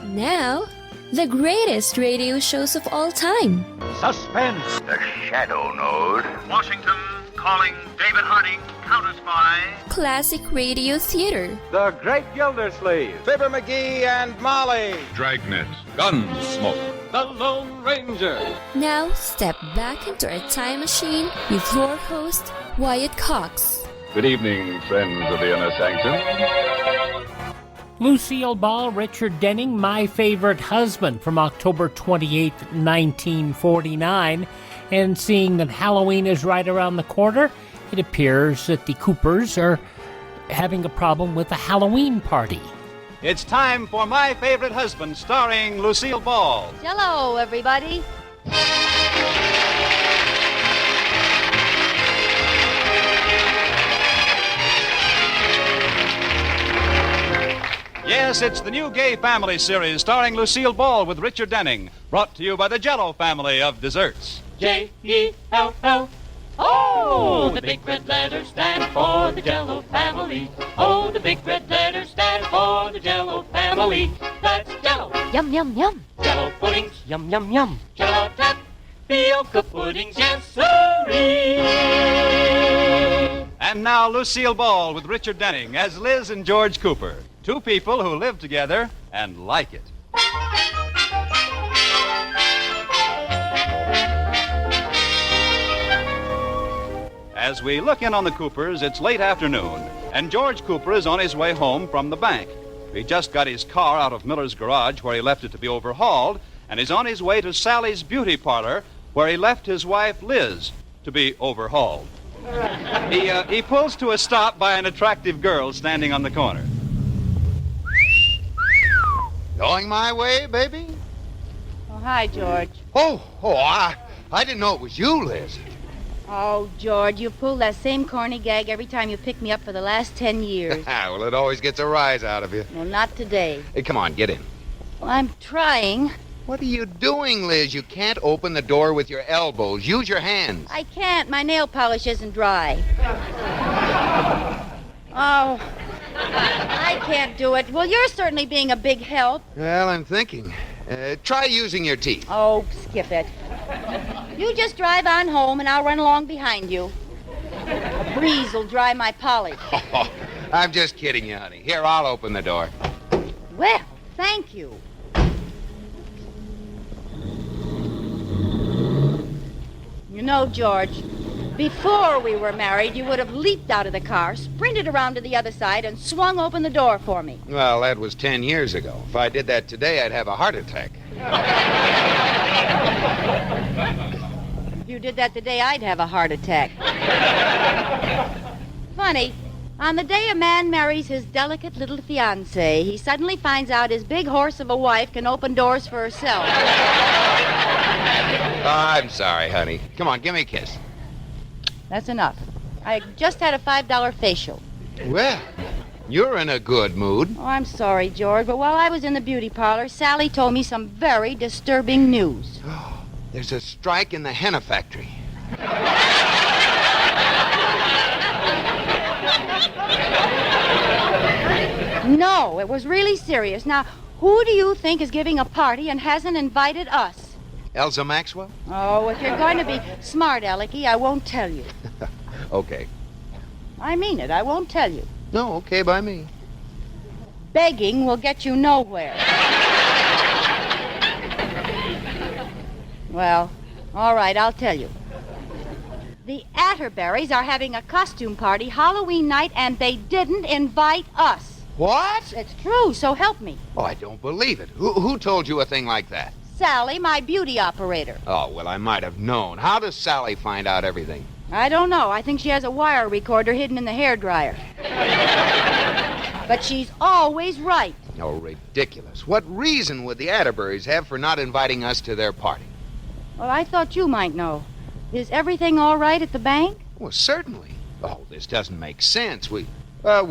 Now, the greatest radio shows of all time. Suspense. The Shadow Node. Washington calling David Harding, counter-spy. Classic radio theater. The Great Gildersleeve. Fibber McGee and Molly. Dragnet. Gunsmoke. The Lone Ranger. Now, step back into a time machine with your host, Wyatt Cox. Good evening, friends of the Inner Sanctum. Lucille Ball, Richard Denning, My Favorite Husband from October 28, 1949. And seeing that Halloween is right around the corner, it appears that the Coopers are having a problem with a Halloween party. It's time for My Favorite Husband, starring Lucille Ball. Hello, everybody. Yes, it's the new Gay Family series starring Lucille Ball with Richard Denning, brought to you by the Jell-O family of desserts. J-E-L-L. Oh, the big red letters stand for the Jell-O family. Oh, the big red letters stand for the Jell-O family. That's Jell-O. Yum, yum, yum. Jell-O puddings. Yum, yum, yum. Jell-O tapioca puddings. Yes, sirree. And now Lucille Ball with Richard Denning as Liz and George Cooper. Two people who live together and like it. As we look in on the Coopers, it's late afternoon, and George Cooper is on his way home from the bank. He just got his car out of Miller's garage where he left it to be overhauled, and is on his way to Sally's beauty parlor where he left his wife, Liz, to be overhauled. He pulls to a stop by an attractive girl standing on the corner. Going my way, baby? Oh, hi, George. I didn't know it was you, Liz. Oh, George, you pull that same corny gag every time you pick me up for the last 10 years. Well, it always gets a rise out of you. Well, not today. Hey, come on, get in. Well, I'm trying. What are you doing, Liz? You can't open the door with your elbows. Use your hands. I can't. My nail polish isn't dry. Oh, I can't do it. Well, you're certainly being a big help. Well, I'm thinking. Try using your teeth. Oh, skip it. You just drive on home, and I'll run along behind you. A breeze will dry my polish. Oh, I'm just kidding you, honey. Here, I'll open the door. Well, thank you. You know, George, before we were married, you would have leaped out of the car, sprinted around to the other side, and swung open the door for me. Well, that was 10 years ago. If I did that today, I'd have a heart attack. If you did that today, I'd have a heart attack. Funny, on the day a man marries his delicate little fiancée, he suddenly finds out his big horse of a wife can open doors for herself. I'm sorry, honey. Come on, give me a kiss. That's enough. I just had a $5 facial. Well, you're in a good mood. Oh, I'm sorry, George, but while I was in the beauty parlor, Sally told me some very disturbing news. There's a strike in the henna factory. No, it was really serious. Now, who do you think is giving a party and hasn't invited us? Elsa Maxwell? Oh, if you're going to be smart, Alecky, I won't tell you. Okay. I mean it. I won't tell you. No, okay by me. Begging will get you nowhere. Well, all right, I'll tell you. The Atterburys are having a costume party Halloween night, and they didn't invite us. What? It's true, so help me. Oh, I don't believe it. Who told you a thing like that? Sally, my beauty operator. Oh, well, I might have known. How does Sally find out everything? I don't know. I think she has a wire recorder hidden in the hairdryer. But she's always right. Oh, ridiculous. What reason would the Atterburys have for not inviting us to their party? Well, I thought you might know. Is everything all right at the bank? Well, certainly. Oh, this doesn't make sense. We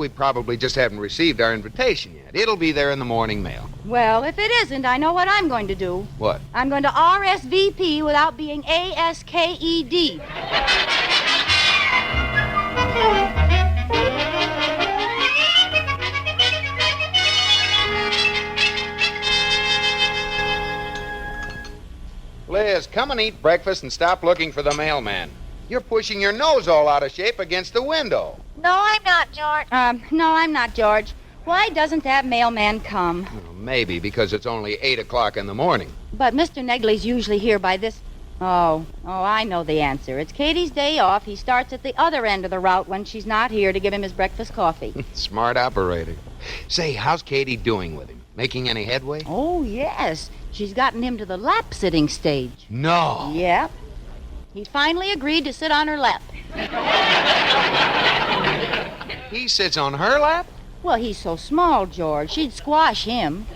probably just haven't received our invitation yet. It'll be there in the morning mail. Well, if it isn't, I know what I'm going to do. What? I'm going to RSVP without being ASKED. Liz, come and eat breakfast and stop looking for the mailman. You're pushing your nose all out of shape against the window. No, I'm not, George. No, I'm not, George. Why doesn't that mailman come? Well, maybe because it's only 8 o'clock in the morning. But Mr. Negley's usually here by this... Oh, I know the answer. It's Katie's day off. He starts at the other end of the route when she's not here to give him his breakfast coffee. Smart operator. Say, how's Katie doing with him? Making any headway? Oh, yes. She's gotten him to the lap-sitting stage. No. Yep. He finally agreed to sit on her lap. He sits on her lap? Well, he's so small, George. She'd squash him.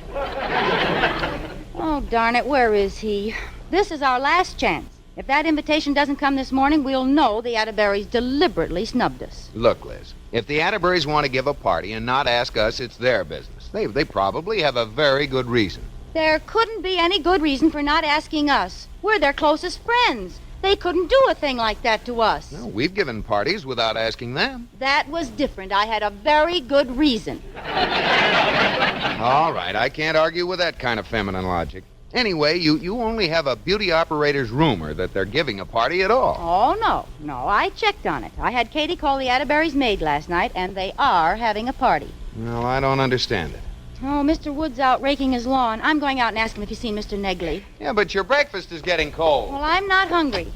Oh, darn it, where is he? This is our last chance. If that invitation doesn't come this morning, we'll know the Atterburys deliberately snubbed us. Look, Liz, if the Atterburys want to give a party and not ask us, it's their business. They probably have a very good reason. There couldn't be any good reason for not asking us. We're their closest friends. They couldn't do a thing like that to us. No, we've given parties without asking them. That was different. I had a very good reason. All right, I can't argue with that kind of feminine logic. Anyway, you only have a beauty operator's rumor that they're giving a party at all. Oh, no, I checked on it. I had Katie call the Atterburys maid last night, and they are having a party. Well, I don't understand it. Oh, Mr. Wood's out raking his lawn. I'm going out and ask him if he's seen Mr. Negley. Yeah, but your breakfast is getting cold. Well, I'm not hungry.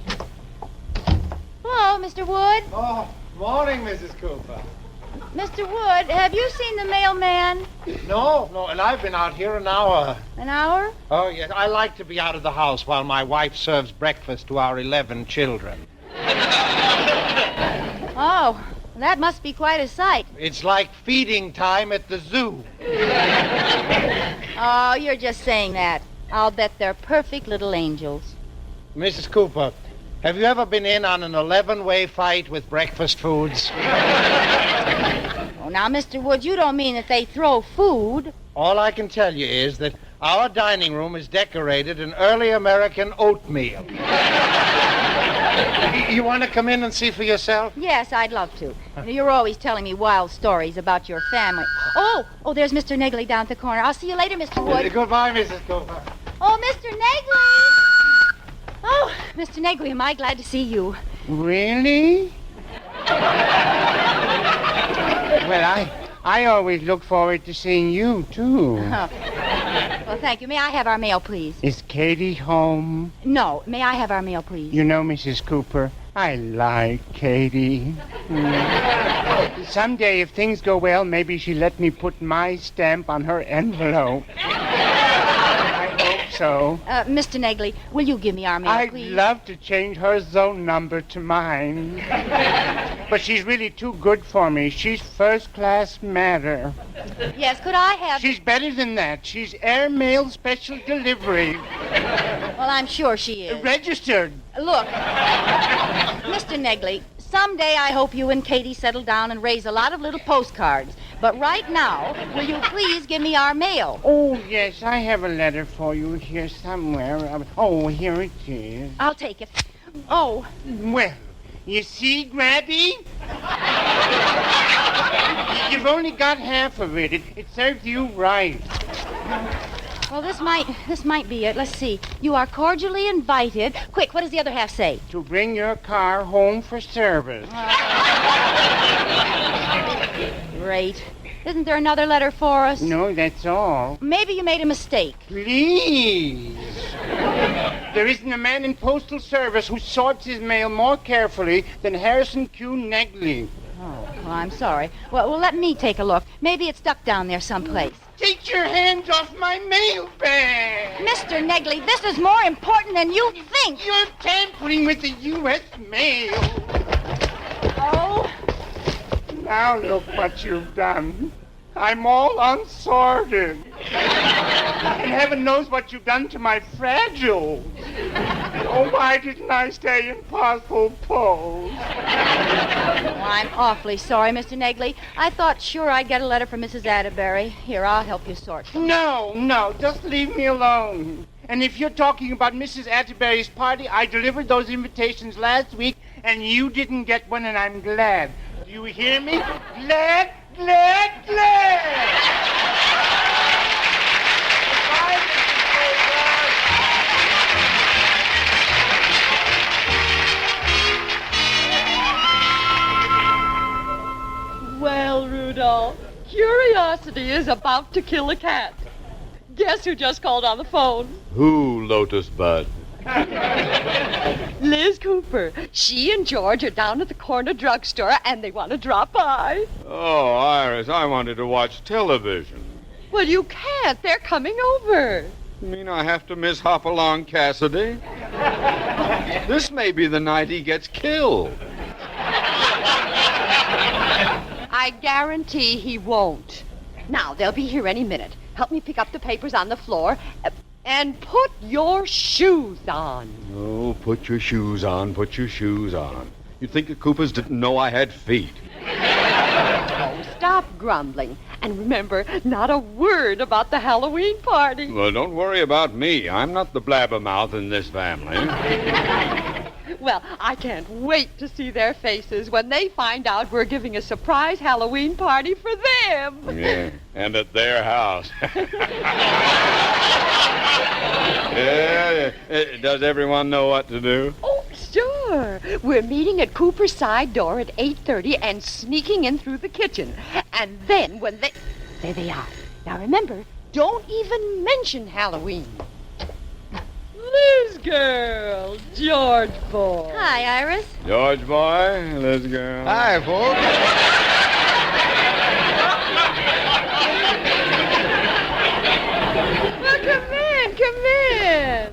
Hello, Mr. Wood. Oh, morning, Mrs. Cooper. Mr. Wood, have you seen the mailman? No, and I've been out here an hour. An hour? Oh, yes, I like to be out of the house while my wife serves breakfast to our 11 children. Oh, that must be quite a sight. It's like feeding time at the zoo. Oh, you're just saying that. I'll bet they're perfect little angels. Mrs. Cooper, have you ever been in on an 11-way fight with breakfast foods? Oh, now, Mr. Wood, you don't mean that they throw food? All I can tell you is that our dining room is decorated in early American oatmeal. You want to come in and see for yourself? Yes, I'd love to. You're always telling me wild stories about your family. Oh, there's Mr. Negley down at the corner. I'll see you later, Mr. Wood. Goodbye, Mrs. Cooper. Oh, Mr. Negley! Oh, Mr. Negley, am I glad to see you. Really? Well, I always look forward to seeing you, too. Oh. Well, thank you. May I have our mail, please? Is Katie home? No. May I have our mail, please? You know, Mrs. Cooper, I like Katie. Someday, if things go well, maybe she'll let me put my stamp on her envelope. I hope so. Mr. Negley, will you give me our mail, please? I'd love to change her zone number to mine. But she's really too good for me. She's first-class matter. Yes, could I have... She's better than that. She's airmail special delivery. Well, I'm sure she is. Registered. Look, Mr. Negley, someday I hope you and Katie settle down and raise a lot of little postcards. But right now, will you please give me our mail? Oh, yes, I have a letter for you here somewhere. Oh, here it is. I'll take it. Oh. Well, you see, Grabby? You've only got half of it. It serves you right. Well, this might be it. Let's see. You are cordially invited. Quick, what does the other half say? To bring your car home for service. Great. Isn't there another letter for us? No, that's all. Maybe you made a mistake. Please. There isn't a man in postal service who sorts his mail more carefully than Harrison Q. Negley. Oh, well, I'm sorry. Well, let me take a look. Maybe it's stuck down there someplace. Take your hands off my mail bag! Mr. Negley, this is more important than you think. You're tampering with the U.S. mail. Oh. Now look what you've done. I'm all unsorted. And heaven knows what you've done to my fragile. Oh, why didn't I stay in possible pose? Oh, I'm awfully sorry, Mr. Negley. I thought sure I'd get a letter from Mrs. Atterbury. Here, I'll help you sort them. No, just leave me alone. And if you're talking about Mrs. Atterbury's party, I delivered those invitations last week, and you didn't get one, and I'm glad. Do you hear me? Glad! Goodbye, Mrs. curiosity is about to kill a cat. Guess who just called on the phone? Who, Lotus Bud? Liz Cooper. She and George are down at the corner drugstore, and they want to drop by. Oh, Iris, I wanted to watch television. Well, you can't. They're coming over. You mean I have to miss Hopalong Cassidy? This may be the night he gets killed. I guarantee he won't. Now, they'll be here any minute. Help me pick up the papers on the floor. And put your shoes on. Oh, put your shoes on, put your shoes on. You'd think the Coopers didn't know I had feet. Oh, stop grumbling. And remember, not a word about the Halloween party. Well, don't worry about me. I'm not the blabbermouth in this family. Well, I can't wait to see their faces when they find out we're giving a surprise Halloween party for them. Yeah, and at their house. Yeah, does everyone know what to do? Oh, sure. We're meeting at Cooper's side door at 8:30 and sneaking in through the kitchen. And then when they... There they are. Now remember, don't even mention Halloween. Liz girl, George boy. Hi, Iris. George boy, Liz girl. Hi, folks. Well, come in.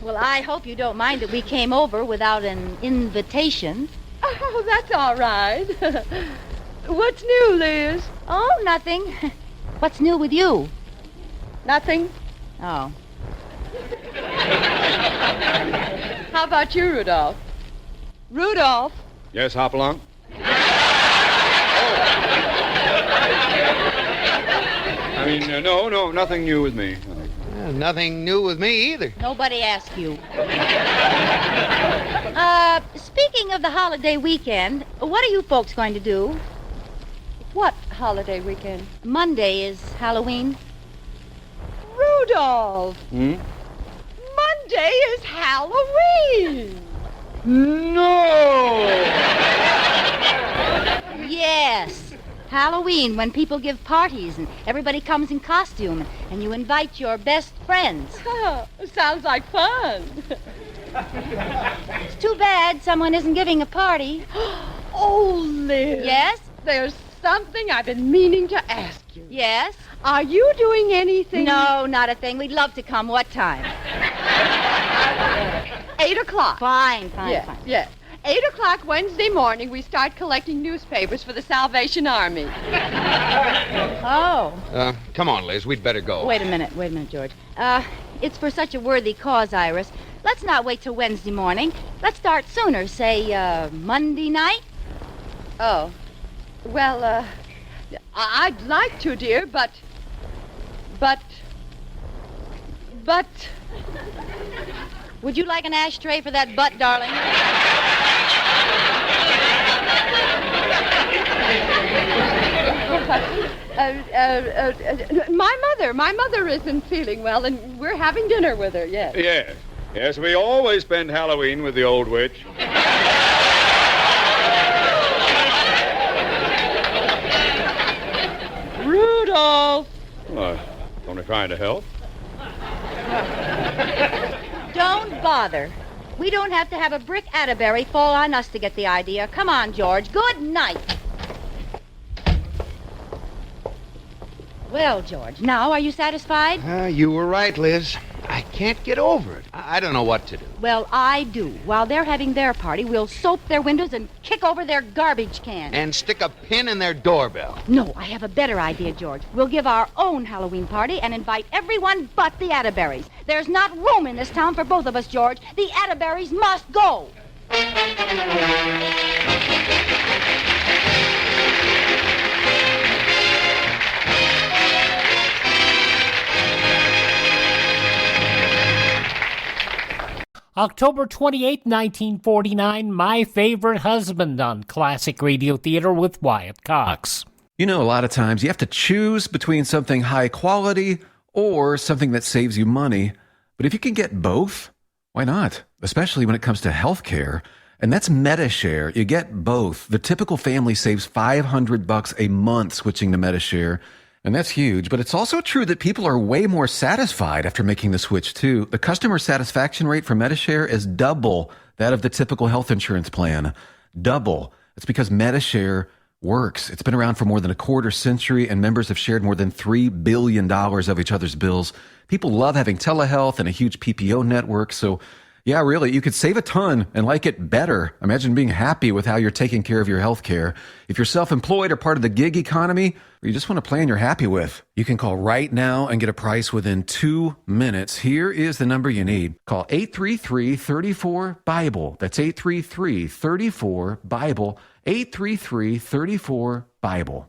Well, I hope you don't mind that we came over without an invitation. Oh, that's all right. What's new, Liz? Oh, nothing. What's new with you? Nothing. Oh. How about you, Rudolph? Rudolph? Yes, Hopalong? I mean, no, nothing new with me. Nothing new with me either. Nobody asked you. Speaking of the holiday weekend, what are you folks going to do? What holiday weekend? Monday is Halloween. Rudolph! Hmm? Monday is Halloween! No! Yes. Halloween, when people give parties and everybody comes in costume and you invite your best friends. Oh, sounds like fun. It's too bad someone isn't giving a party. Oh, Liz. Yes? There's something I've been meaning to ask you. Yes? Are you doing anything? No, not a thing. We'd love to come. What time? 8 o'clock. Fine. Yes. 8 o'clock Wednesday morning, we start collecting newspapers for the Salvation Army. Oh. Come on, Liz. We'd better go. Wait a minute, George. It's for such a worthy cause, Iris. Let's not wait till Wednesday morning. Let's start sooner, say, Monday night. Oh. Well, I'd like to, dear, but... Would you like an ashtray for that butt, darling? My mother isn't feeling well, and we're having dinner with her, yes. Yes, we always spend Halloween with the old witch. Rudolph! Only trying to help. Don't bother. We don't have to have a brick Atterbury fall on us to get the idea. Come on, George. Good night. Well, George, now are you satisfied? You were right, Liz. I can't get over it. I don't know what to do. Well, I do. While they're having their party, we'll soap their windows and kick over their garbage cans. And stick a pin in their doorbell. No, I have a better idea, George. We'll give our own Halloween party and invite everyone but the Atterburys. There's not room in this town for both of us, George. The Atterburys must go. October 28, 1949, My Favorite Husband on Classic Radio Theater with Wyatt Cox. You know, a lot of times you have to choose between something high quality or something that saves you money. But if you can get both, why not? Especially when it comes to health care. And that's MediShare. You get both. The typical family saves $500 a month switching to MediShare. And that's huge, but it's also true that people are way more satisfied after making the switch, too. The customer satisfaction rate for Medishare is double that of the typical health insurance plan. Double. It's because Medishare works. It's been around for more than a quarter century, and members have shared more than $3 billion of each other's bills. People love having telehealth and a huge PPO network, so yeah, really, you could save a ton and like it better. Imagine being happy with how you're taking care of your health care. If you're self-employed or part of the gig economy, or you just want a plan you're happy with, you can call right now and get a price within 2 minutes. Here is the number you need. Call 833-34-BIBLE. That's 833-34-BIBLE. 833-34-BIBLE.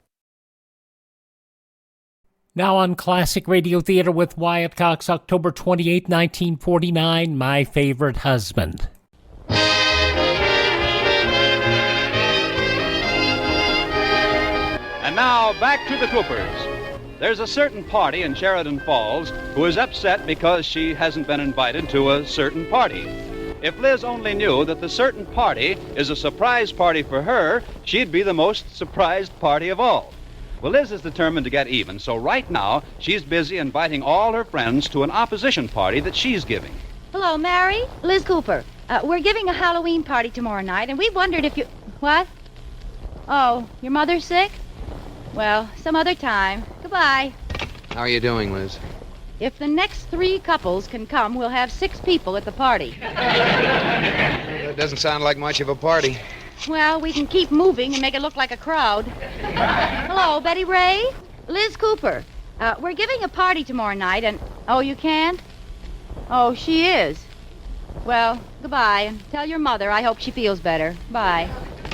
Now on Classic Radio Theater with Wyatt Cox, October 28, 1949, My Favorite Husband. And now, back to the Coopers. There's a certain party in Sheridan Falls who is upset because she hasn't been invited to a certain party. If Liz only knew that the certain party is a surprise party for her, she'd be the most surprised party of all. Well, Liz is determined to get even, so right now she's busy inviting all her friends to an opposition party that she's giving. Hello, Mary. Liz Cooper. We're giving a Halloween party tomorrow night, and we wondered if you... What? Oh, your mother's sick? Well, some other time. Goodbye. How are you doing, Liz? If the next 3 couples can come, we'll have 6 people at the party. That doesn't sound like much of a party. Well, we can keep moving and make it look like a crowd. Hello, Betty Ray? Liz Cooper. We're giving a party tomorrow night, and... Oh, you can't? Oh, she is. Well, goodbye, and tell your mother I hope she feels better. Bye.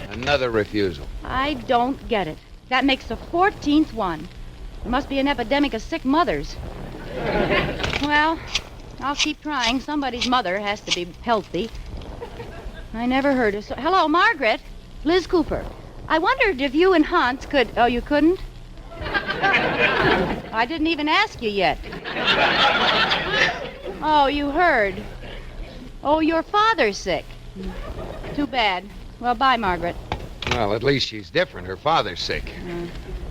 Another refusal. I don't get it. That makes the 14th one. There must be an epidemic of sick mothers. Well, I'll keep trying. Somebody's mother has to be healthy. I never heard of... Hello, Margaret. Liz Cooper. I wondered if you and Hans could... Oh, you couldn't? I didn't even ask you yet. Oh, you heard. Oh, your father's sick. Too bad. Well, bye, Margaret. Well, at least she's different. Her father's sick.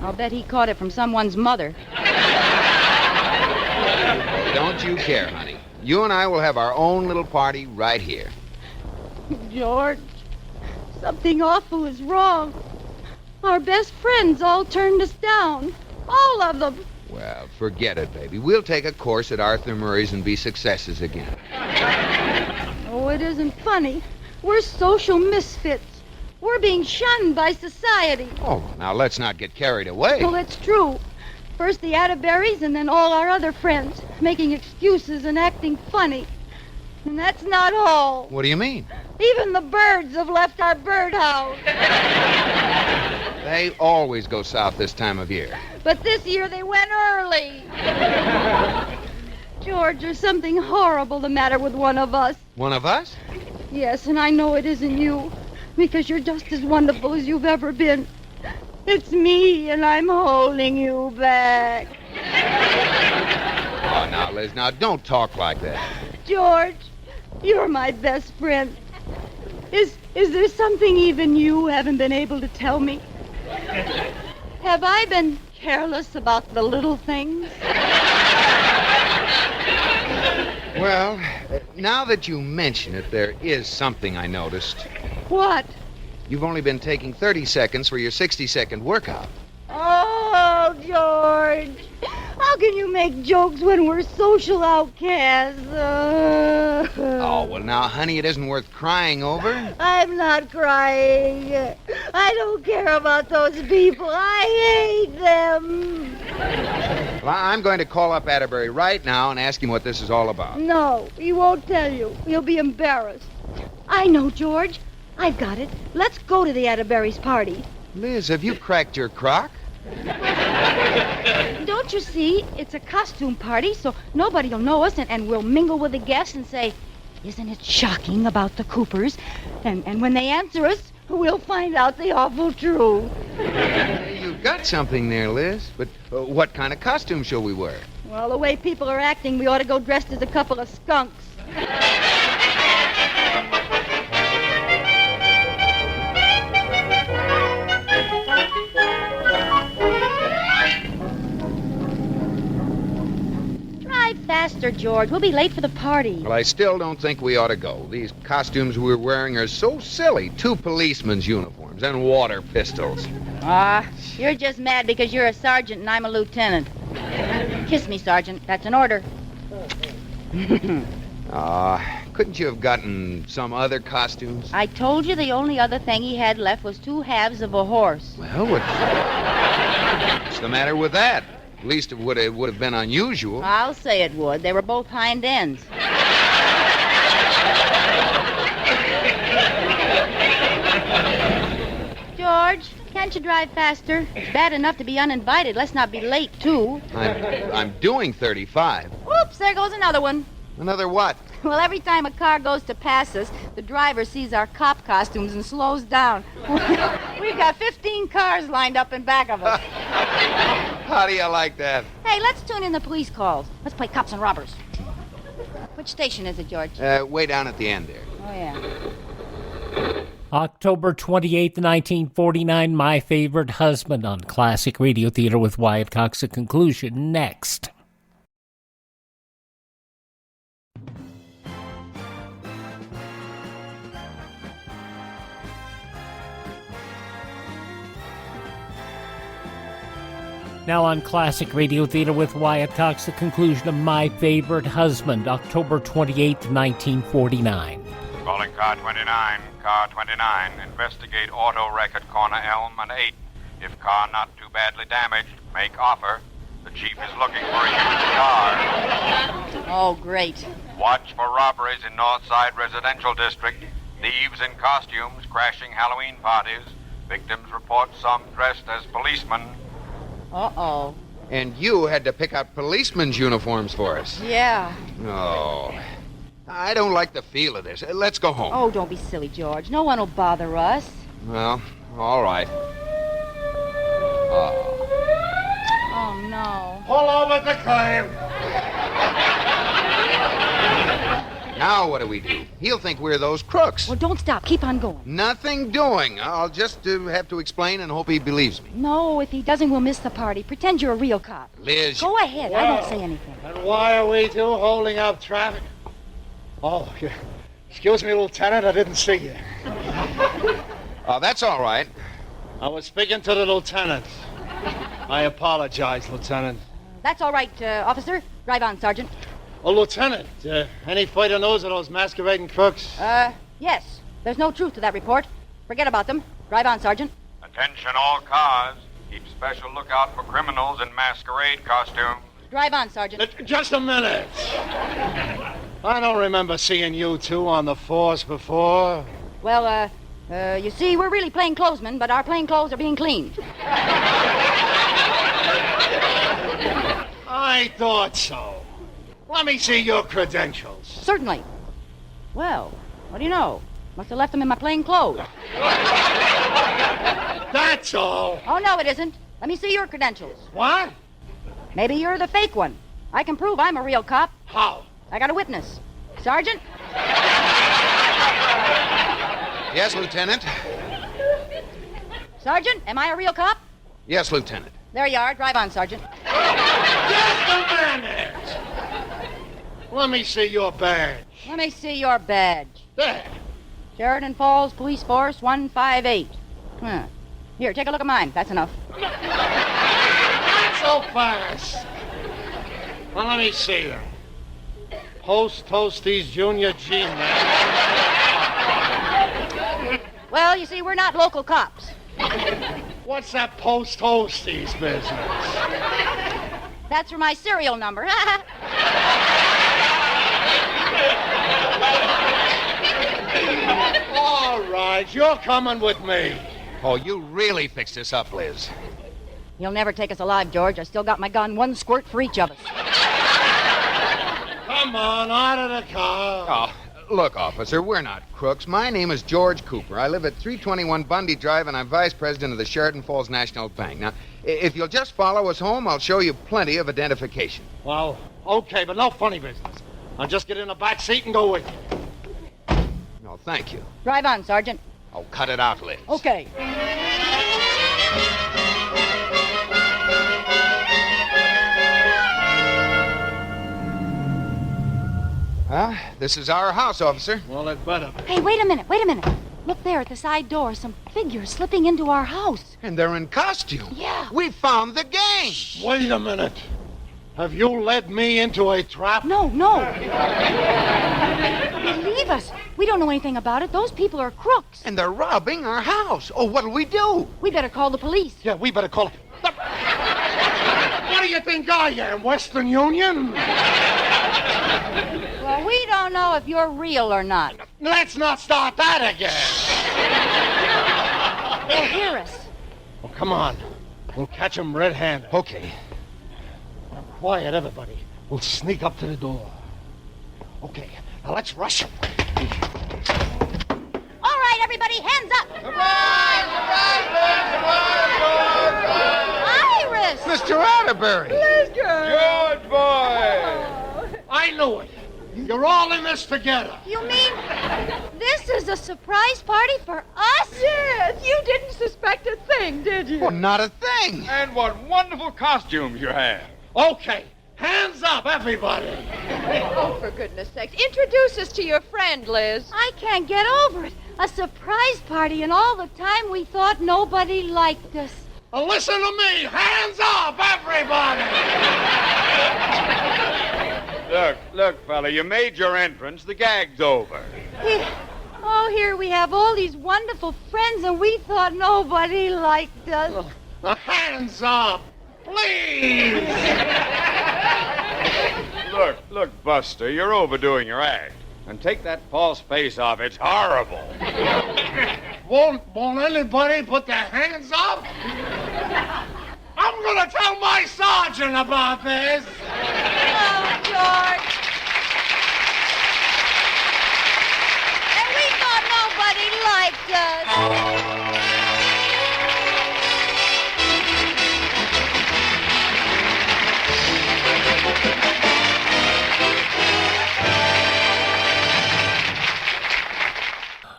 I'll bet he caught it from someone's mother. Don't you care, honey. You and I will have our own little party right here. George, something awful is wrong. Our best friends all turned us down. All of them. Well, forget it, baby. We'll take a course at Arthur Murray's and be successes again. Oh, it isn't funny. We're social misfits. We're being shunned by society. Oh, now let's not get carried away. Well, it's true. First the Atterburys and then all our other friends, making excuses and acting funny. And that's not all. What do you mean? Even the birds have left our birdhouse. They always go south this time of year. But this year they went early. George, there's something horrible the matter with one of us. One of us? Yes, and I know it isn't you, because you're just as wonderful as you've ever been. It's me, and I'm holding you back. Oh, now, Liz, now don't talk like that. George, you're my best friend. Is there something even you haven't been able to tell me? Have I been careless about the little things? Well, now that you mention it, there is something I noticed. What? You've only been taking 30 seconds for your 60-second workout. Oh, George. How can you make jokes when we're social outcasts? Oh, well, now, honey, it isn't worth crying over. I'm not crying. I don't care about those people. I hate them. Well, I'm going to call up Atterbury right now and ask him what this is all about. No, he won't tell you. He'll be embarrassed. I know, George. I've got it. Let's go to the Atterburys' party. Liz, have you cracked your crock? Don't you see? It's a costume party, so nobody will know us, and we'll mingle with the guests and say, "Isn't it shocking about the Coopers?" And when they answer us, we'll find out the awful truth. You've got something there, Liz. But what kind of costume shall we wear? Well, the way people are acting, we ought to go dressed as a couple of skunks. faster, George. We'll be late for the party. Well, I still don't think we ought to go. These costumes we're wearing are so silly. 2 policemen's uniforms and water pistols. You're just mad because you're a sergeant and I'm a lieutenant. Kiss me, Sergeant. That's an order. Couldn't you have gotten some other costumes? I told you the only other thing he had left was 2 halves of a horse. Well, what's the matter with that? At least it would have been unusual. I'll say it would. They were both hind ends. George, can't you drive faster? It's bad enough to be uninvited. Let's not be late, too. I'm doing 35. Whoops, there goes another one. Another what? Well, every time a car goes to pass us, the driver sees our cop costumes and slows down. We've got 15 cars lined up in back of us. How do you like that? Hey, let's tune in the police calls. Let's play cops and robbers. Which station is it, George? Way down at the end there. Oh, yeah. October 28th, 1949, My Favorite Husband on Classic Radio Theater with Wyatt Cox. A conclusion next. Now on Classic Radio Theater with Wyatt Cox, the conclusion of My Favorite Husband, October 28th, 1949. Calling car 29. Car 29. Investigate auto wreck at corner Elm and 8. If car not too badly damaged, make offer. The chief is looking for a used car. Oh, great. Watch for robberies in Northside Residential District. Thieves in costumes crashing Halloween parties. Victims report some dressed as policemen. Uh-oh. And you had to pick out policemen's uniforms for us. Yeah. Oh. I don't like the feel of this. Let's go home. Oh, don't be silly, George. No one will bother us. Well, all right. Oh, no. Pull over the claim. Now what do we do? He'll think we're those crooks. Well, don't stop. Keep on going. Nothing doing. I'll just have to explain and hope he believes me. No, if he doesn't, we'll miss the party. Pretend you're a real cop. Liz. Go ahead. I won't say anything. And why are we two holding up traffic? Oh, excuse me, Lieutenant. I didn't see you. Oh, that's all right. I was speaking to the lieutenant. I apologize, Lieutenant. That's all right, officer. Drive on, Sergeant. Oh, Lieutenant, any further news of those masquerading crooks? Yes. There's no truth to that report. Forget about them. Drive on, Sergeant. Attention all cars. Keep special lookout for criminals in masquerade costumes. Drive on, Sergeant. Just a minute. I don't remember seeing you two on the force before. Well, you see, we're really plainclothesmen, but our plainclothes are being cleaned. I thought so. Let me see your credentials. Certainly. Well, what do you know? Must have left them in my plain clothes. That's all. Oh, no, it isn't. Let me see your credentials. What? Maybe you're the fake one. I can prove I'm a real cop. How? I got a witness. Sergeant? Yes, Lieutenant. Sergeant, am I a real cop? Yes, Lieutenant. There you are. Drive on, Sergeant. Just a minute. Let me see your badge. Let me see your badge. There. Sheridan Falls Police Force 158. Here, take a look at mine. That's enough. Not so fast. Well, let me see them. Post Toasties Junior G-Man. Well, you see, we're not local cops. What's that Post Toasties business? That's for my serial number. All right, you're coming with me. Oh, you really fixed this up, Liz. You'll never take us alive, George. I still got my gun, one squirt for each of us. Come on, out of the car. Oh, look, officer, we're not crooks. My name is George Cooper. I live at 321 Bundy Drive, and I'm vice president of the Sheridan Falls National Bank. Now, if you'll just follow us home, I'll show you plenty of identification. Well, okay, but no funny business. I'll just get in the back seat and go with you. No, thank you. Drive on, Sergeant. Oh, cut it out, Liz. Okay. This is our house, officer. Well, it better be. Hey, wait a minute. Look there at the side door. Some figures slipping into our house. And they're in costume. Yeah. We found the gang. Wait a minute. Have you led me into a trap? No. Believe us. We don't know anything about it. Those people are crooks. And they're robbing our house. Oh, what'll we do? We better call the police. Yeah, we better call... What do you think I am, Western Union? Well, we don't know if you're real or not. Let's not start that again. They'll hear us. Oh, come on. We'll catch them red-handed. Okay. Now, quiet, everybody. We'll sneak up to the door. Okay, now let's rush them. All right, everybody, hands up. Iris! Mr. Atterbury! George boy! I knew it. You're all in this together. You mean this is a surprise party for us? Yes, you didn't suspect a thing, did you? Well, not a thing. And what wonderful costumes you have. Okay, hands up, everybody. Oh, for goodness sakes. Introduce us to your friend, Liz. I can't get over it. A surprise party, and all the time we thought nobody liked us. Listen to me. Hands up, everybody. Look, fella, you made your entrance. The gag's over. Here we have all these wonderful friends, and we thought nobody liked us. Hands up, please. Look, Buster, you're overdoing your act. And take that false face off. It's horrible. Won't anybody put their hands up? I'm gonna tell my sergeant about this. Oh, George. And we thought nobody liked us.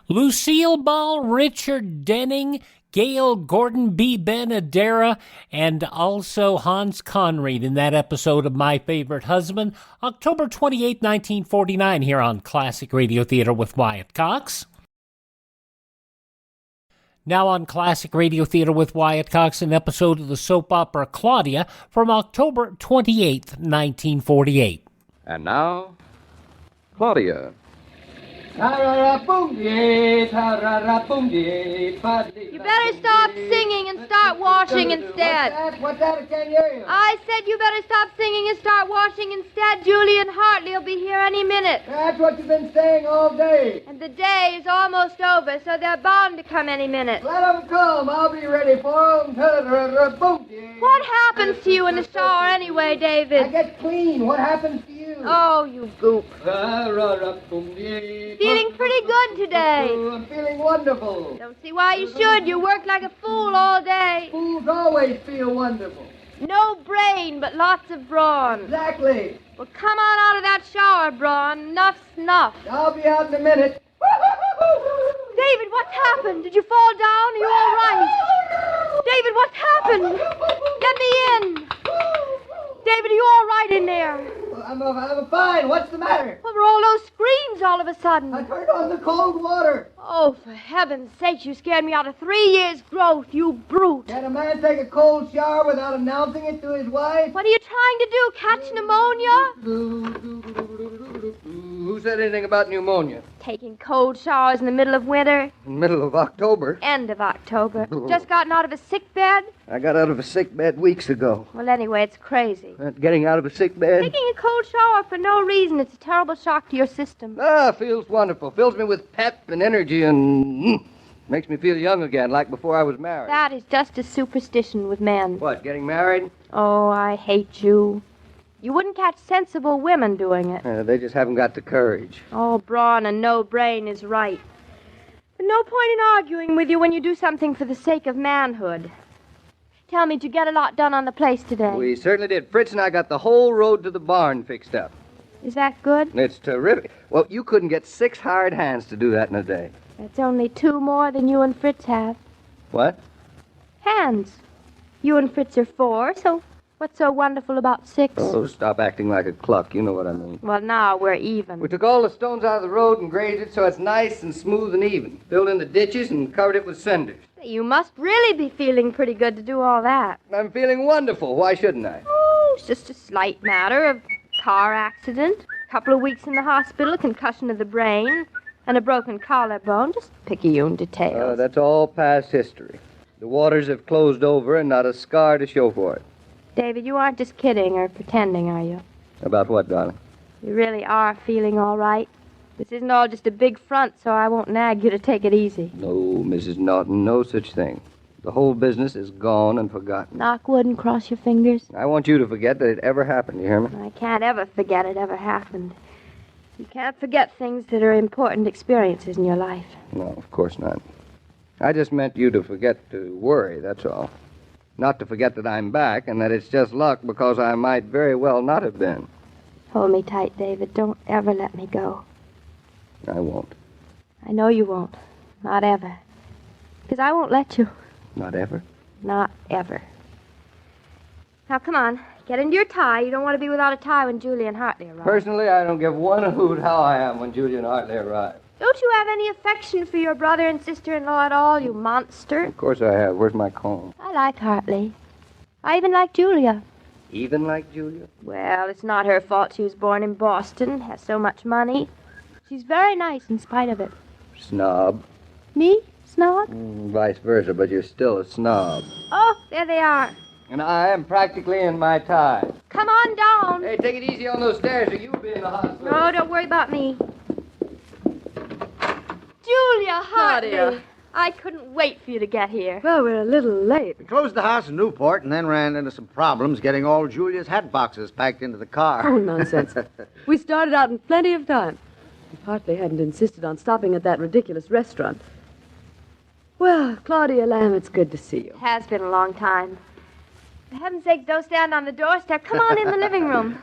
Lucille Ball, Richard Denning, Gail Gordon B. Benadera, and also Hans Conried in that episode of My Favorite Husband, October 28, 1949, here on Classic Radio Theater with Wyatt Cox. Now on Classic Radio Theater with Wyatt Cox, an episode of the soap opera Claudia from October 28, 1948. And now, Claudia. You better stop singing and start washing instead. What's that? I can't hear you. I said you better stop singing and start washing instead. Julian Hartley will be here any minute. That's what you've been saying all day. And the day is almost over, so they're bound to come any minute. Let them come. I'll be ready for them. What happens to you in the shower anyway, David? I get clean. What happens to you? Oh, you goop. Feeling pretty good today. I'm feeling wonderful. Don't see why you should. You work like a fool all day. Fools always feel wonderful. No brain, but lots of brawn. Exactly. Well, come on out of that shower, Braun. Enough's enough. I'll be out in a minute. David, what's happened? Did you fall down? Are you all right? David, what's happened? Let me in. David, are you all right in there? I'm fine. What's the matter? What were all those screams all of a sudden? I turned on the cold water. Oh, for heaven's sake, you scared me out of 3 years' growth, you brute. Can a man take a cold shower without announcing it to his wife? What are you trying to do, catch pneumonia? Who said anything about pneumonia? Taking cold showers in the middle of winter. Middle of October. End of October. Just gotten out of a sick bed? I got out of a sick bed weeks ago. Well, anyway, it's crazy. Getting out of a sick bed? Taking a cold shower for no reason. It's a terrible shock to your system. Feels wonderful. Fills me with pep and energy and makes me feel young again, like before I was married. That is just a superstition with men. What, getting married? Oh, I hate you. You wouldn't catch sensible women doing it. They just haven't got the courage. Oh, brawn and no brain is right. But no point in arguing with you when you do something for the sake of manhood. Tell me, did you get a lot done on the place today? We certainly did. Fritz and I got the whole road to the barn fixed up. Is that good? It's terrific. Well, you couldn't get 6 hired hands to do that in a day. That's only 2 more than you and Fritz have. What? Hands. You and Fritz are 4, so What's so wonderful about 6? Oh, stop acting like a cluck. You know what I mean. Well, now we're even. We took all the stones out of the road and graded it so it's nice and smooth and even. Filled in the ditches and covered it with cinders. You must really be feeling pretty good to do all that. I'm feeling wonderful. Why shouldn't I? Oh, it's just a slight matter of car accident, a couple of weeks in the hospital, a concussion of the brain, and a broken collarbone. Just picayune details. That's all past history. The waters have closed over and not a scar to show for it. David, you aren't just kidding or pretending, are you? About what, darling? You really are feeling all right. This isn't all just a big front, so I won't nag you to take it easy. No, Mrs. Norton, no such thing. The whole business is gone and forgotten. Knock wood and cross your fingers. I want you to forget that it ever happened, you hear me? I can't ever forget it ever happened. You can't forget things that are important experiences in your life. No, of course not. I just meant you to forget to worry, that's all. Not to forget that I'm back and that it's just luck because I might very well not have been. Hold me tight, David. Don't ever let me go. I won't. I know you won't. Not ever. Because I won't let you. Not ever? Not ever. Now, come on. Get into your tie. You don't want to be without a tie when Julie and Hartley arrive. Personally, I don't give one hoot how I am when Julia and Hartley arrive. Don't you have any affection for your brother and sister-in-law at all, you monster? Of course I have. Where's my comb? I like Hartley. I even like Julia. Even like Julia? Well, it's not her fault she was born in Boston, has so much money. She's very nice in spite of it. Snob. Me? Snob? Vice versa, but you're still a snob. Oh, there they are. And I am practically in my tie. Come on down. Hey, take it easy on those stairs or you'll be in the hospital. No, don't worry about me. Julia Hartley. Claudia. I couldn't wait for you to get here. Well, we're a little late. We closed the house in Newport and then ran into some problems getting all Julia's hat boxes packed into the car. Oh, nonsense. We started out in plenty of time. If Hartley hadn't insisted on stopping at that ridiculous restaurant. Well, Claudia Lamb, it's good to see you. It has been a long time. For heaven's sake, don't stand on the doorstep. Come on in the living room.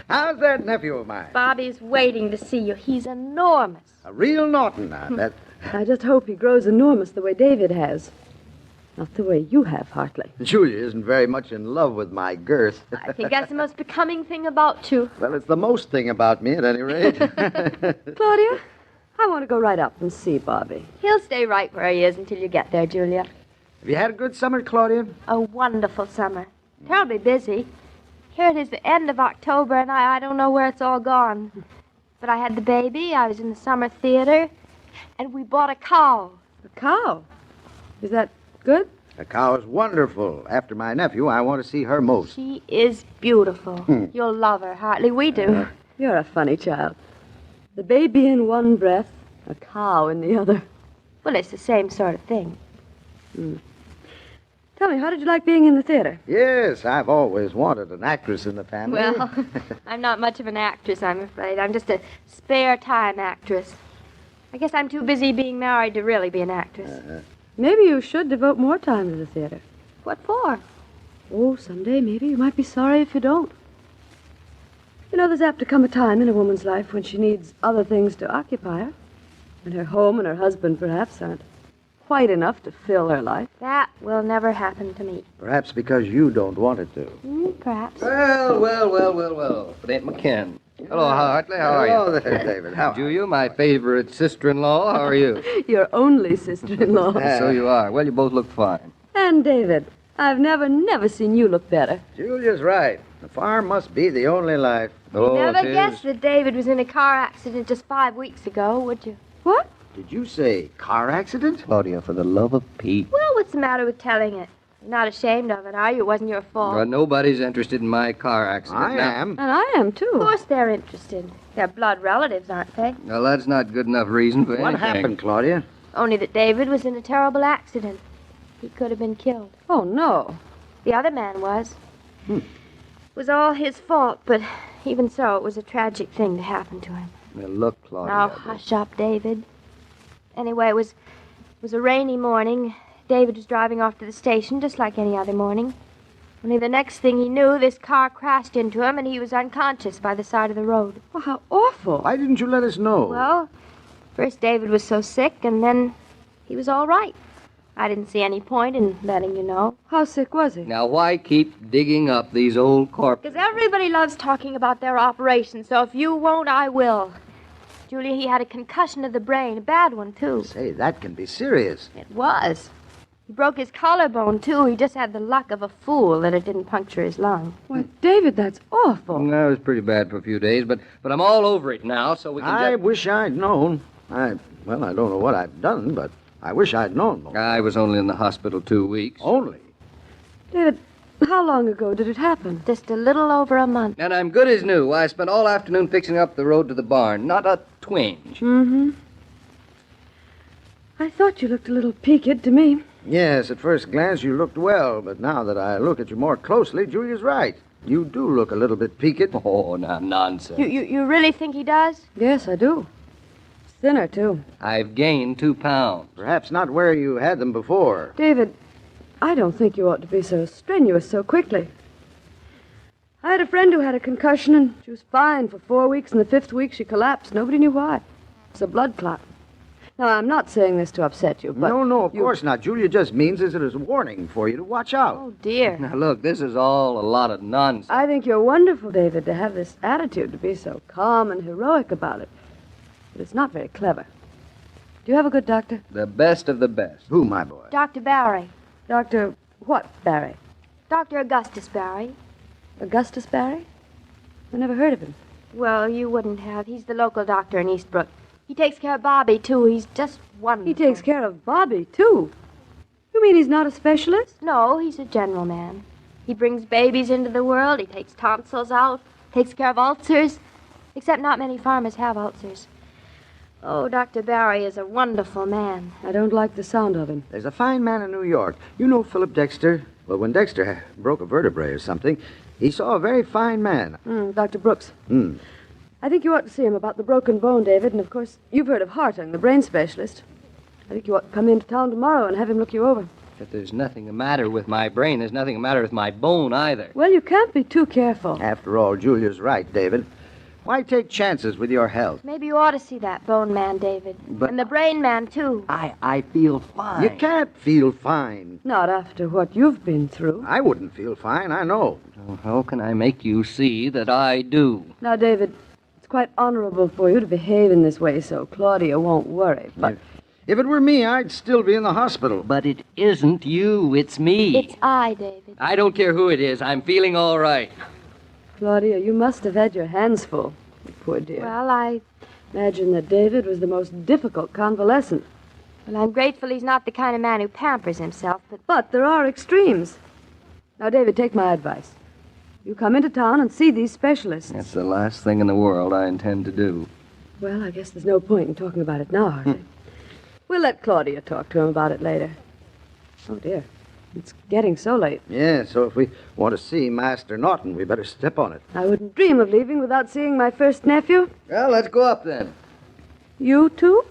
How's that nephew of mine? Bobby's waiting to see you. He's enormous. A real Norton, I bet. I just hope he grows enormous the way David has. Not the way you have, Hartley. Julia isn't very much in love with my girth. I think that's the most becoming thing about you. Well, it's the most thing about me, at any rate. Claudia, I want to go right up and see Bobby. He'll stay right where he is until you get there, Julia. Have you had a good summer, Claudia? A wonderful summer. Terribly busy. Here it is the end of October, and I don't know where it's all gone. But I had the baby, I was in the summer theater, and we bought a cow. A cow? Is that good? The cow is wonderful. After my nephew, I want to see her most. She is beautiful. You'll love her, Hartley. We do. You're a funny child. The baby in one breath, a cow in the other. Well, it's the same sort of thing. Tell me, how did you like being in the theater? Yes, I've always wanted an actress in the family. Well, I'm not much of an actress, I'm afraid. I'm just a spare time actress. I guess I'm too busy being married to really be an actress. Maybe you should devote more time to the theater. What for? Oh, someday maybe you might be sorry if you don't. You know, there's apt to come a time in a woman's life when she needs other things to occupy her. And her home and her husband, perhaps, aren't quite enough to fill her life. That will never happen to me. Perhaps because you don't want it to. Perhaps. Well. It ain't McKen. Hello, Hartley. How are you? Hello there, David. How are you? Julia, my favorite sister-in-law. How are you? Your only sister-in-law. So you are. Well, you both look fine. And David, I've never seen you look better. Julia's right. The farm must be the only life. Oh, Never guessed that David was in a car accident just 5 weeks ago, would you? What? Did you say car accident? Claudia, for the love of Pete. Well, what's the matter with telling it? You're not ashamed of it, are you? It wasn't your fault. Well, nobody's interested in my car accident. I am. And I am, too. Of course they're interested. They're blood relatives, aren't they? Well, that's not good enough reason for What anything. happened, Claudia? Only that David was in a terrible accident. He could have been killed. Oh, no. The other man was. It was all his fault, but even so, it was a tragic thing to happen to him. Now, look, Claudia. Now, hush up, David. Anyway, it was a rainy morning. David was driving off to the station just like any other morning. Only the next thing he knew, this car crashed into him and he was unconscious by the side of the road. Oh, how awful. Why didn't you let us know? Well, first David was so sick and then he was all right. I didn't see any point in letting you know. How sick was he? Now, why keep digging up these old corpses? Because everybody loves talking about their operation, so if you won't, I will. Julia, he had a concussion of the brain, a bad one, too. Say, that can be serious. It was. He broke his collarbone, too. He just had the luck of a fool that it didn't puncture his lung. Why, David, that's awful. That was pretty bad for a few days, but I'm all over it now, so we can I wish I'd known. I don't know what I've done, but I wish I'd known more. I was only in the hospital 2 weeks. Only? David, how long ago did it happen? Just a little over a month. And I'm good as new. I spent all afternoon fixing up the road to the barn. Not a twinge. Mm-hmm. I thought you looked a little peaked to me. Yes, at first glance you looked well, but now that I look at you more closely, Julia's right. You do look a little bit peaked. Oh, now, nonsense. You really think he does? Yes, I do. Thinner, too. I've gained 2 pounds. Perhaps not where you had them before. David, I don't think you ought to be so strenuous so quickly. I had a friend who had a concussion, and she was fine for 4 weeks, and the 5th week she collapsed. Nobody knew why. It's a blood clot. Now, I'm not saying this to upset you, but... No, of course not. Julia just means it as a warning for you to watch out. Oh, dear. Now, look, this is all a lot of nonsense. I think you're wonderful, David, to have this attitude, to be so calm and heroic about it. But it's not very clever. Do you have a good doctor? The best of the best. Who, my boy? Dr. Barry. Dr. what, Barry? Dr. Augustus Barry. Augustus Barry? I never heard of him. Well, you wouldn't have. He's the local doctor in Eastbrook. He takes care of Bobby, too. He's just wonderful. He takes care of Bobby, too? You mean he's not a specialist? No, he's a general man. He brings babies into the world. He takes tonsils out. Takes care of ulcers. Except not many farmers have ulcers. Oh, Dr. Barry is a wonderful man. I don't like the sound of him. There's a fine man in New York. You know Philip Dexter? Well, when Dexter broke a vertebrae or something, he saw a very fine man. Dr. Brooks. I think you ought to see him about the broken bone, David. And, of course, you've heard of Hartung, the brain specialist. I think you ought to come into town tomorrow and have him look you over. But there's nothing the matter with my brain. There's nothing the matter with my bone, either. Well, you can't be too careful. After all, Julia's right, David. Why take chances with your health? Maybe you ought to see that bone man, David. But- And the brain man, too. I feel fine. You can't feel fine. Not after what you've been through. I wouldn't feel fine, I know. How can I make you see that I do? Now, David, it's quite honorable for you to behave in this way so Claudia won't worry. But If it were me, I'd still be in the hospital. But it isn't you, it's me. It's I, David. I don't care who it is. I'm feeling all right. Claudia, you must have had your hands full. Poor dear. Well, I imagine that David was the most difficult convalescent. Well, I'm grateful he's not the kind of man who pampers himself, But there are extremes. Now, David, take my advice. You come into town and see these specialists. That's the last thing in the world I intend to do. Well, I guess there's no point in talking about it now, hardly. We'll let Claudia talk to him about it later. Oh, dear. It's getting so late. Yeah, so if we want to see Master Norton, we better step on it. I wouldn't dream of leaving without seeing my first nephew. Well, let's go up then. You too?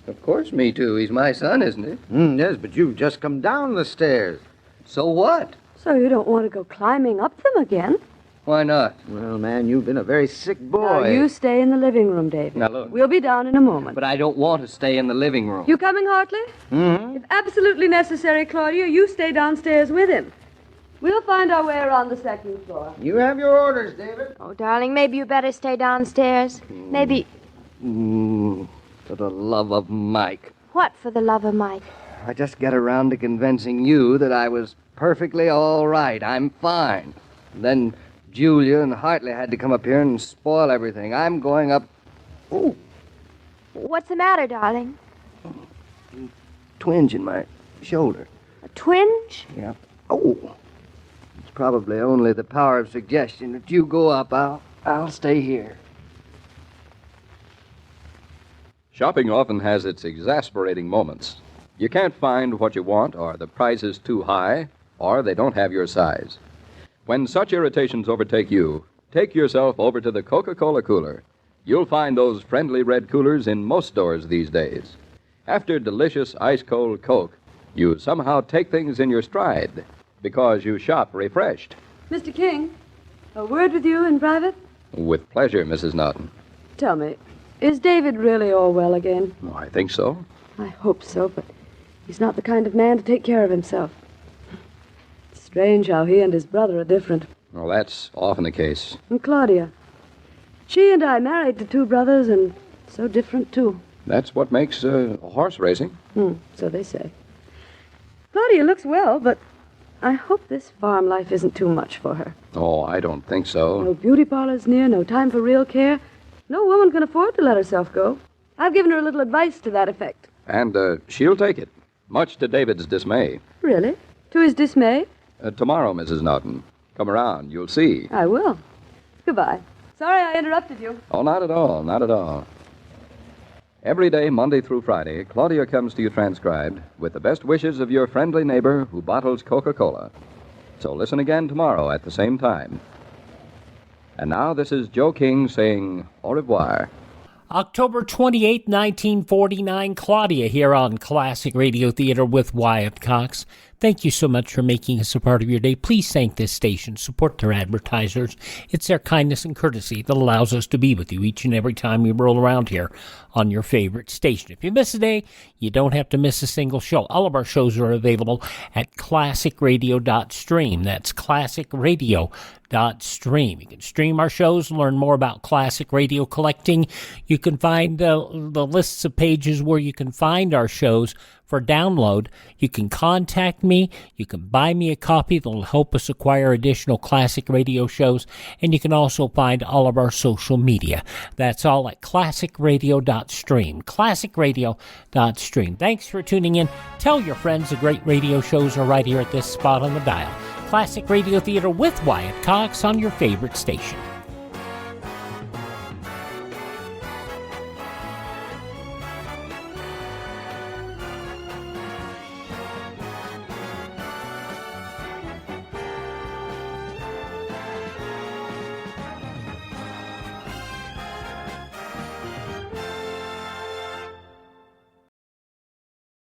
Of course, me too. He's my son, isn't he? Yes, but you've just come down the stairs. So what? So you don't want to go climbing up them again? Why not? Well, man, you've been a very sick boy. Now, you stay in the living room, David. Now, look. We'll be down in a moment. But I don't want to stay in the living room. You coming, Hartley? Mm-hmm. If absolutely necessary, Claudia, you stay downstairs with him. We'll find our way around the second floor. You have your orders, David. Oh, darling, maybe you better stay downstairs. Maybe... For the love of Mike. What, for the love of Mike? I just got around to convincing you that I was perfectly all right. I'm fine. Then Julia and Hartley had to come up here and spoil everything. I'm going up... Oh, What's the matter, darling? twinge in my shoulder. A twinge? Yeah. Oh. It's probably only the power of suggestion. If you go up, I'll stay here. Shopping often has its exasperating moments. You can't find what you want, or the price is too high, or they don't have your size. When such irritations overtake you, take yourself over to the Coca-Cola cooler. You'll find those friendly red coolers in most stores these days. After delicious ice-cold Coke, you somehow take things in your stride because you shop refreshed. Mr. King, a word with you in private? With pleasure, Mrs. Norton. Tell me, is David really all well again? Oh, I think so. I hope so, but He's not the kind of man to take care of himself. It's strange how he and his brother are different. Well, that's often the case. And Claudia. She and I married to two brothers and so different, too. That's what makes horse racing. So they say. Claudia looks well, but I hope this farm life isn't too much for her. Oh, I don't think so. No beauty parlors near, no time for real care. No woman can afford to let herself go. I've given her a little advice to that effect. And she'll take it, much to David's dismay. Really? To his dismay? Tomorrow, Mrs. Norton. Come around. You'll see. I will. Goodbye. Sorry I interrupted you. Oh, not at all. Not at all. Every day, Monday through Friday, Claudia comes to you transcribed with the best wishes of your friendly neighbor who bottles Coca-Cola. So listen again tomorrow at the same time. And now this is Joe King saying au revoir. October 28, 1949, Claudia here on Classic Radio Theater with Wyatt Cox. Thank you so much for making us a part of your day. Please thank this station. Support their advertisers. It's their kindness and courtesy that allows us to be with you each and every time we roll around here on your favorite station. If you miss a day, you don't have to miss a single show. All of our shows are available at classicradio.stream. That's classicradio.stream. You can stream our shows, learn more about classic radio collecting. You can find the lists of pages where you can find our shows for download. You can contact me. You can buy me a copy that will help us acquire additional classic radio shows. And you can also find all of our social media. That's all at classicradio.stream. Classicradio.stream. Thanks for tuning in. Tell your friends the great radio shows are right here at this spot on the dial. Classic Radio Theater with Wyatt Cox on your favorite station.